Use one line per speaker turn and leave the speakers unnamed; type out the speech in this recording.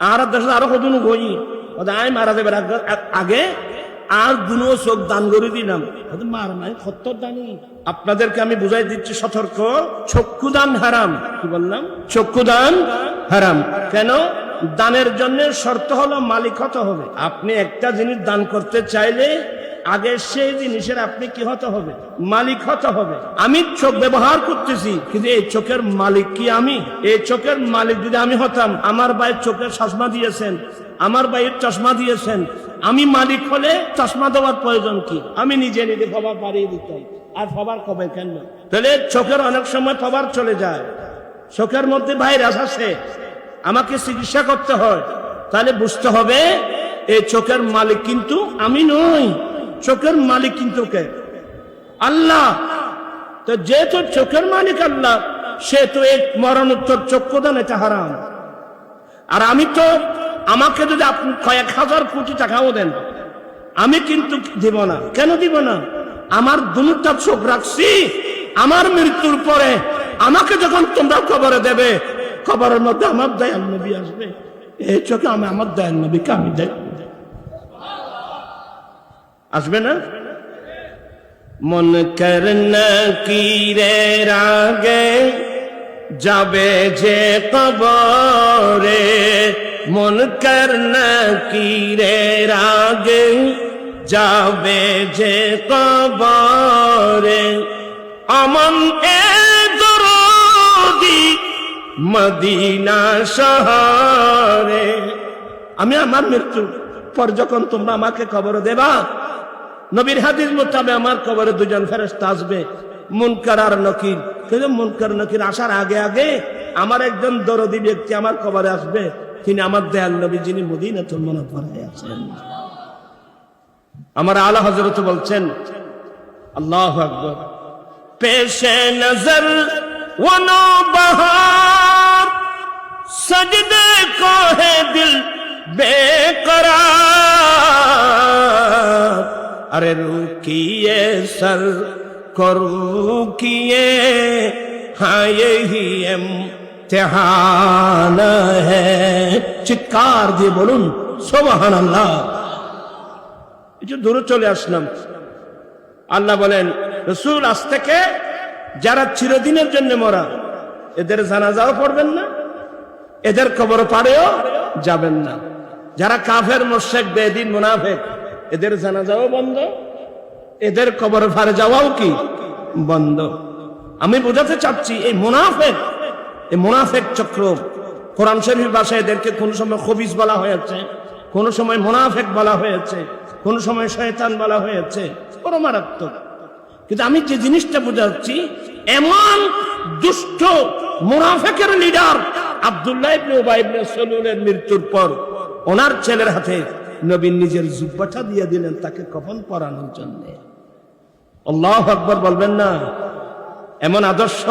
আর দেশে আরো কদিন গই আই মারা যাবে আগে আর দুনো চোখ দান করে দিলাম, মার নাই সত্তর দানি। আপনাদেরকে আমি বুঝাই দিচ্ছি সতর্ক, চক্ষুদান হারাম। কি বললাম? চক্ষুদান হারাম। কেন? দানের জন্য শর্ত হলো মালিক হতে হবে। আপনি একটা জিনিস দান করতে চাইলে আগে সেই জিনিসের আপনি কি হতে হবে? মালিক হতে হবে। আমি চোখ ব্যবহার করতেছি, কিন্তু এই চোখের মালিক কি আমি? এই চোখের মালিক যদি আমি হতাম, আমার ভাইয়ের চোখের চশমা দিয়েছেন, আমার ভাইয়ের চশমা দিয়েছেন, আমি মালিক হলে চশমা দেওয়ার প্রয়োজন কি? আমি নিজে নিজে ফবার বাড়িয়ে দিতাম, আর ফবার কবে কেন? তাহলে চোখের অনেক সময় ফবার চলে যায়, চোখের মধ্যে ভাইরাস আছে, আমাকে চিকিৎসা করতে হয়। তাহলে বুঝতে হবে এই চোখের মালিক কিন্তু আমি নই, চোখের মালিক কিন্তু কে? আল্লাহ। তো যেহেতু চোখের মালিক আল্লাহ, সে তো এক মরণোত্তর চক্ষুদান, এটা হারাম। আর আমি তো, আমাকে যদি আপনি কয়েক হাজার কোটি টাকাও দেন, আমি কিন্তু দিব না। কেন দিব না? আমার দুটা চোখ রাখছি, আমার মৃত্যুর পরে আমাকে যখন তোমরা কবরে দেবে, কবরের মধ্যে আমার দয়াল নবী আসবে, এই চোখে আমি আমার দয়াল নবীকে আমি দেখব। আসবে না? মন করনা কিরের আগে যাবে যে কবরে, মন করনা কিরের আগে যাবে যে কবরে, আমন এ দরদি মদিনা শহরে। আমি আমার মৃত্যুর পর যখন তোমরা আমাকে কবর দেবা, নবীর হাদিস মোতাবেক আমার কবরে দুজন ফেরেশতা আসবে, মুনকার আর নকির। কিন্তু মুনকার নকির আসার আগে আগে আমার একজন দরদি ব্যক্তি আমার কবরে আসবে, তিনি আমার দয়াল নবী, যিনি মদিনাতুল মুনাওয়ারায় আছেন। আমার আলা হযরত বলছেন, আল্লাহু আকবার, পেশে নজর वो नौबहार सजदे को है दिल बेकरार, अरे रुकिए सर को रुकिए, हाँ यही इम्तिहान है। চিৎকার দিয়ে বলুন সুবহানাল্লাহ। একটু দূরে চলে আসলাম। আল্লাহ বলেন, রাসূল আজ থেকে যারা চিরদিনের জন্য মরা, এদের জানাজাও পড়বেন না, এদের কবর পাড়েও যাবেন না। যারা কাফের, মুশরিক, বেদিন, মুনাফিক, এদের জানাজাও বন্ধ, এদের কবর পাড়ে যাওয়াও কি বন্ধ। আমি বোঝাতে চাচ্ছি, এই মুনাফিক চক্র, কোরআন শরীফের ভাষায় এদেরকে কোন সময় খবিস বলা হয়েছে, কোন সময় মুনাফিক বলা হয়েছে, কোন সময় শয়তান বলা হয়েছে, বড় মারাত্মক। কিন্তু আমি যে জিনিসটা বোঝাচ্ছি, এমন দুষ্ট মুনাফিকের লিডার আব্দুল্লাহ ইবনে উবাই ইবনে সালুলের মৃত্যুর পর ওনার ছেলের হাতে নবী নিজের জুব্বাটা দিয়ে দিলেন তাকে কফন পরানোর জন্য। আল্লাহু আকবার বলবেন না? এমন আদর্শ